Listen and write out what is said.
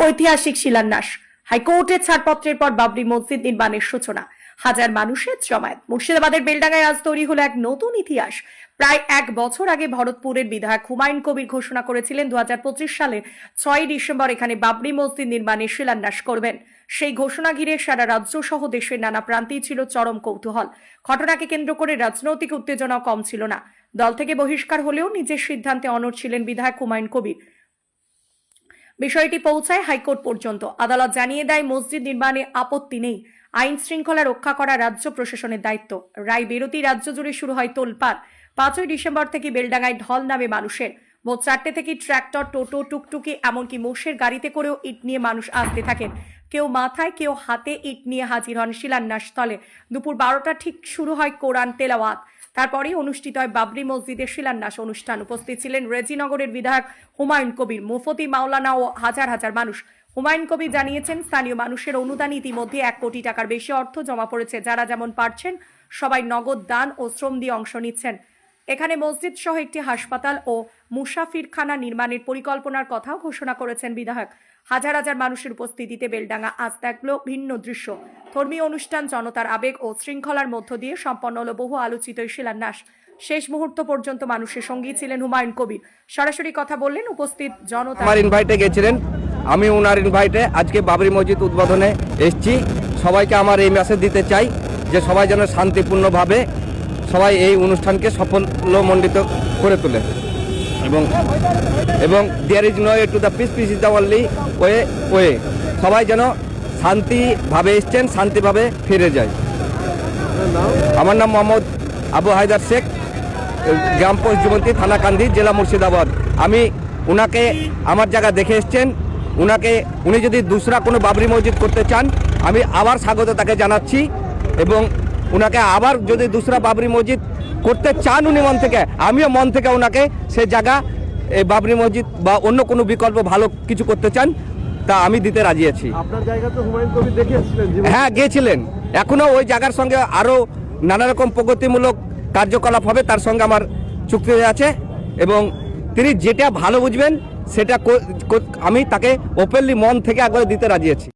ঐতিহাসিক শিলান্যাস। হাইকোর্টের ছাড়পত্রের পর বাবরি মসজিদ নির্মাণের সূচনা। হাজার মানুষের জমায়েত। মুর্শিদাবাদের বেলডাঙ্গায় আজ তৈরি হলো এক নতুন ইতিহাস। প্রায় এক বছর আগে ভরতপুরের বিধায়ক হুমায়ুন কবির ঘোষণা করেছিলেন 2025 সালের 6 ডিসেম্বর এখানে বাবরি মসজিদ নির্মাণের শিলান্যাস করবেন। সেই ঘোষণা ঘিরে সারা রাজ্য সহ দেশের নানা প্রান্তেই ছিল চরম কৌতূহল। ঘটনাকে কেন্দ্র করে রাজনৈতিক উত্তেজনাও কম ছিল না। দল থেকে বহিষ্কার হলেও নিজের সিদ্ধান্তে অনড় ছিলেন বিধায়ক হুমায়ুন কবির। বিষয়টি পৌঁছায় হাইকোর্ট পর্যন্ত। আদালত জানিয়ে দেয় মসজিদ নির্মাণে আপত্তি নেই, আইন শৃঙ্খলা রক্ষা করা রাজ্য প্রশাসনের দায়িত্ব। রায় বেরোতেই রাজ্য জুড়ে শুরু হয় তোলপাড়। 5 ডিসেম্বর থেকে বেলডাঙ্গায় ঢল নামে মানুষের। ভোর 4টে থেকে ট্রাক্টর, টোটো, টুকটুকি এমনকি মোষের গাড়িতে করেও ইট নিয়ে মানুষ আসতে থাকেন। কেউ মাথায়, কেউ হাতে ইট নিয়ে হাজির হন শিলান্যাস স্থলে। দুপুর 12টা ঠিক শুরু হয় কোরআন তেলাওয়াত। তারপরেই অনুষ্ঠিত হয় বাবরি মসজিদের শিলান্যাস অনুষ্ঠান। উপস্থিত ছিলেন রেজিনগরের বিধায়ক হুমায়ুন কবির, মুফতি মাওলানা ও হাজার হাজার মানুষ। হুমায়ুন কবির জানিয়েছেন, স্থানীয় মানুষের অনুদান ইতিমধ্যে 1 কোটি টাকার বেশি অর্থ জমা পড়েছে। যারা যেমন পারছেন সবাই নগদ দান ও শ্রম দিয়ে অংশ নিচ্ছেন। এখানে মসজিদ সহ একটি হাসপাতাল ও মুসাফিরখানা নির্মাণের পরিকল্পনার কথাও ঘোষণা করেছেন বিধায়ক। হাজার হাজার মানুষের উপস্থিতিতে বেলডাঙ্গা আজ দেখল ভিন্ন দৃশ্য। ধর্মীয় অনুষ্ঠান, জনতার আবেগ ও শৃঙ্খলার মধ্য দিয়ে সম্পন্ন হল বহু আলোচিত শিলান্যাস। শেষ মুহূর্ত পর্যন্ত মানুষের সঙ্গী ছিলেন হুমায়ুন কবির। সরাসরি কথা বললেন উপস্থিত জনতা। আমার ইনভাইটে গেছিলেন, আমি ওনার ইনভাইটে আজকে বাবরি মসজিদ উদ্বোধনে এসেছি। সবাইকে আমার এই মেসেজ দিতে চাই যে সবাই যেন শান্তিপূর্ণভাবে সবাই এই অনুষ্ঠানকে সাফল্যমণ্ডিত করে তোলে এবং there is no way to the peace, peace is the only way. সবাই যেন শান্তিভাবে এসছেন, শান্তিভাবে ফিরে যায়। আমার নাম মোহাম্মদ আবু হায়দার শেখ, গ্রাম পোস্ট জীবন্তী, থানা কান্দি, জেলা মুর্শিদাবাদ। আমি ওনাকে আমার জায়গা দেখে এসছেন। উনি যদি দুসরা কোনো বাবরি মসজিদ করতে চান, আমি আবার স্বাগত তাকে জানাচ্ছি। এবং ওনাকে আবার যদি দুসরা বাবরি মসজিদ করতে চান উনি মন থেকে, আমিও মন থেকে ওনাকে সে জায়গা এই বাবরি মসজিদ বা অন্য কোনো বিকল্প ভালো কিছু করতে চান, তা আমি দিতে রাজি আছি। আপনার জায়গা তো হুমায়ুন কবির দেখে এসেছিলেন? হ্যাঁ, গিয়েছিলেন। এখনও ওই জায়গার সঙ্গে আরও নানা রকম প্রগতিমূলক কার্যকলাপ হবে, তার সঙ্গে আমার চুক্তি আছে। এবং তিনি যেটা ভালো বুঝবেন সেটা আমি তাকে ওপেনলি মন থেকে একবার দিতে রাজি আছি।